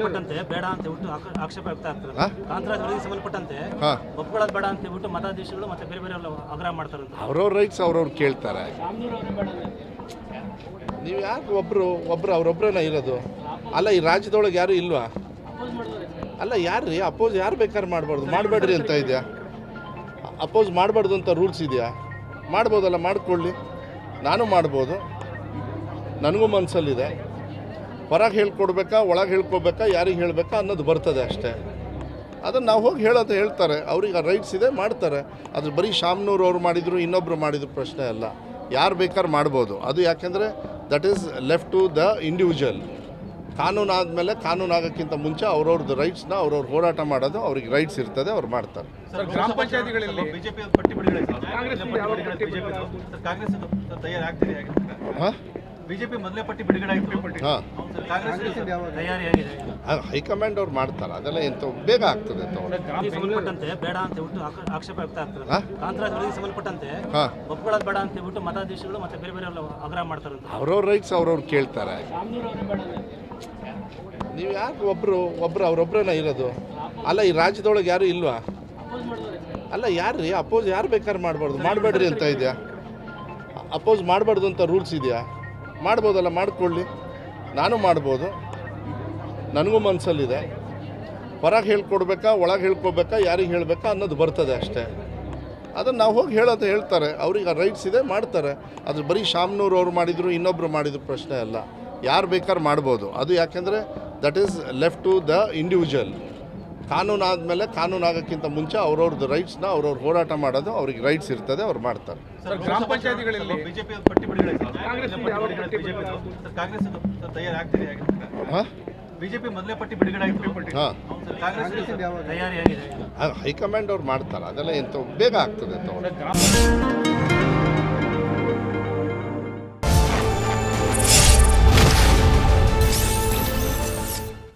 ಸಂಬಂಧಪಟ್ಟಂತೆ ಬೇಡ ಅಂತ ಹೇಳ್ಬಿಟ್ಟು ಆಕ್ಷೇಪ ವ್ಯಕ್ತ ಆಗ್ತದೆ. ಕಾಂತರಾಜ್ ವರದಿಗೆ ಸಂಬಂಧಪಟ್ಟಂತೆ ಒಪ್ಕೊಳ್ಳೋದು ಬೇಡ ಅಂತ ಹೇಳ್ಬಿಟ್ಟು ಮತಾಧೀಶಗಳು ಮತ್ತೆ ಬೇರೆ ಬೇರೆ ಆಗ್ರಹ ಮಾಡ್ತಾರೆ. ಅವ್ರವ್ರ ರೈಟ್ಸ್ ಅವ್ರವ್ರು ಕೇಳ್ತಾರೆ. ನೀವು ಯಾಕೆ ಒಬ್ರು ಅವ್ರೊಬ್ಬರೇನ ಇರೋದು? ಅಲ್ಲ, ಈ ರಾಜ್ಯದೊಳಗೆ ಯಾರು ಇಲ್ವಾ? ಅಲ್ಲ, ಯಾರು ರೀ ಅಪೋಸ್ ಯಾರು ಬೇಕಾದ್ರೆ ಮಾಡಬಾರ್ದು, ಮಾಡಬೇಡ್ರಿ ಅಂತ ಇದೆಯಾ? ಅಪೋಸ್ ಮಾಡಬಾರ್ದು ಅಂತ ರೂಲ್ಸ್ ಇದೆಯಾ? ಮಾಡ್ಬೋದಲ್ಲ, ಮಾಡ್ಕೊಳ್ಳಿ. ನಾನು ಮಾಡ್ಬೋದು, ನನಗೂ ಮನಸ್ಸಲ್ಲಿದೆ. ಹೊರಗೆ ಹೇಳ್ಕೊಡ್ಬೇಕಾ ಒಳಗೆ ಹೇಳ್ಕೊಬೇಕಾ ಯಾರಿಗೆ ಹೇಳಬೇಕಾ ಅನ್ನೋದು ಬರ್ತದೆ ಅಷ್ಟೇ. ಅದನ್ನು ನಾವು ಹೋಗಿ ಹೇಳೋದು ಹೇಳ್ತಾರೆ. ಅವ್ರಿಗೆ ರೈಟ್ಸ್ ಇದೆ, ಮಾಡ್ತಾರೆ. ಅದು ಬರೀ ಶಾಮ್ನೂರು ಅವ್ರು ಮಾಡಿದರು ಇನ್ನೊಬ್ಬರು ಮಾಡಿದ್ರು ಪ್ರಶ್ನೆ ಅಲ್ಲ. ಯಾರು ಬೇಕಾದ್ರೆ ಮಾಡ್ಬೋದು. ಅದು ಯಾಕೆಂದರೆ that is left to the individual. ಕಾನೂನು ಆದಮೇಲೆ ಕಾನೂನು ಆಗೋಕ್ಕಿಂತ ಮುಂಚೆ ಅವ್ರವ್ರದ್ದು ರೈಟ್ಸ್ನ ಅವ್ರವ್ರು ಹೋರಾಟ ಮಾಡೋದು ಅವ್ರಿಗೆ ರೈಟ್ಸ್ ಇರ್ತದೆ, ಅವ್ರು ಮಾಡ್ತಾರೆ. ಗ್ರಾಮ ಪಂಚಾಯತಿಗಳಲ್ಲಿ ಬಿಜೆಪಿ ಪಟ್ಟಿ ಬಿಡುಗಡೆ ಕಾಂಗ್ರೆಸ್ ತಯಾರಿ ಆಗ್ತಿದೆ. ಬಿಜೆಪಿ ಮೊದಲೇ ಪಟ್ಟಿ ಬಿಡುಗಡೆ ಆಯಿತು. ಹೈಕಮಾಂಡ್ ಅವ್ರು ಮಾಡ್ತಾರೆ. ಅದೆಲ್ಲ ಎಂತ ಬೇಗ ಆಗ್ತದೆ. ಸಂಬಂಧಪಟ್ಟಂತೆ ಬೇಡ ಅಂತ ಹೇಳ್ಬಿಟ್ಟು ಆಕ್ಷೇಪ ವ್ಯಕ್ತ ಆಗ್ತದೆ. ಕಾಂತರಾಜ್ ವರದಿಗೆ ಸಂಬಂಧಪಟ್ಟಂತೆ ಒಪ್ಕೊಳ್ಳೋದು ಬೇಡ ಅಂತ ಹೇಳ್ಬಿಟ್ಟು ಮತಾಧೀಶಗಳು ಮತ್ತೆ ಬೇರೆ ಬೇರೆ ಆಗ್ರಹ ಮಾಡ್ತಾರೆ. ಅವ್ರವ್ರ ರೈಟ್ಸ್ ಅವ್ರವ್ರು ಕೇಳ್ತಾರೆ. ನೀವು ಯಾಕೆ ಒಬ್ರು ಅವ್ರೊಬ್ಬರೇನ ಇರೋದು? ಅಲ್ಲ, ಈ ರಾಜ್ಯದೊಳಗೆ ಯಾರು ಇಲ್ವಾ? ಅಲ್ಲ, ಯಾರು ರೀ ಅಪೋಸ್ ಯಾರು ಬೇಕಾದ್ರೆ ಮಾಡಬಾರ್ದು, ಮಾಡಬೇಡ್ರಿ ಅಂತ ಇದೆಯಾ? ಅಪೋಸ್ ಮಾಡಬಾರ್ದು ಅಂತ ರೂಲ್ಸ್ ಇದೆಯಾ? ಮಾಡ್ಬೋದಲ್ಲ, ಮಾಡ್ಕೊಳ್ಳಿ. ನಾನು ಮಾಡ್ಬೋದು, ನನಗೂ ಮನಸ್ಸಲ್ಲಿದೆ. ಹೊರಗೆ ಹೇಳ್ಕೊಡ್ಬೇಕಾ ಒಳಗೆ ಹೇಳ್ಕೊಬೇಕಾ ಯಾರಿಗೆ ಹೇಳಬೇಕಾ ಅನ್ನೋದು ಬರ್ತದೆ ಅಷ್ಟೇ. ಅದನ್ನು ನಾವು ಹೋಗಿ ಹೇಳೋದು ಹೇಳ್ತಾರೆ. ಅವ್ರಿಗೆ ರೈಟ್ಸ್ ಇದೆ, ಮಾಡ್ತಾರೆ. ಅದು ಬರೀ ಶಾಮ್ನೂರು ಅವ್ರು ಮಾಡಿದರು ಇನ್ನೊಬ್ಬರು ಮಾಡಿದ್ರು ಪ್ರಶ್ನೆ ಅಲ್ಲ. ಯಾರು ಬೇಕಾದ್ರೆ ಮಾಡ್ಬೋದು. ಅದು ಯಾಕೆಂದರೆ that is left to the individual. ಕಾನೂನು ಆದಮೇಲೆ ಕಾನೂನು ಆಗೋಕ್ಕಿಂತ ಮುಂಚೆ ಅವ್ರವ್ರದ್ದು ರೈಟ್ಸ್ನ ಅವ್ರವ್ರು ಹೋರಾಟ ಮಾಡೋದು ಅವ್ರಿಗೆ ರೈಟ್ಸ್ ಇರ್ತದೆ, ಅವ್ರು ಮಾಡ್ತಾರೆ. ಗ್ರಾಮ ಪಂಚಾಯತಿಗಳಲ್ಲಿ ಬಿಜೆಪಿ ಪಟ್ಟಿ ಬಿಡುಗಡೆ ಕಾಂಗ್ರೆಸ್ ತಯಾರಿ ಆಗ್ತಿದೆ. ಬಿಜೆಪಿ ಮೊದಲೇ ಪಟ್ಟಿ ಬಿಡುಗಡೆ ಆಯಿತು. ಕಾಂಗ್ರೆಸ್ ತಯಾರಿ ಆಗಿದೆ. ಹೈಕಮಾಂಡ್ ಅವ್ರು ಮಾಡ್ತಾರೆ. ಅದೆಲ್ಲ ಎಂತ ಬೇಗ ಆಗ್ತದೆ.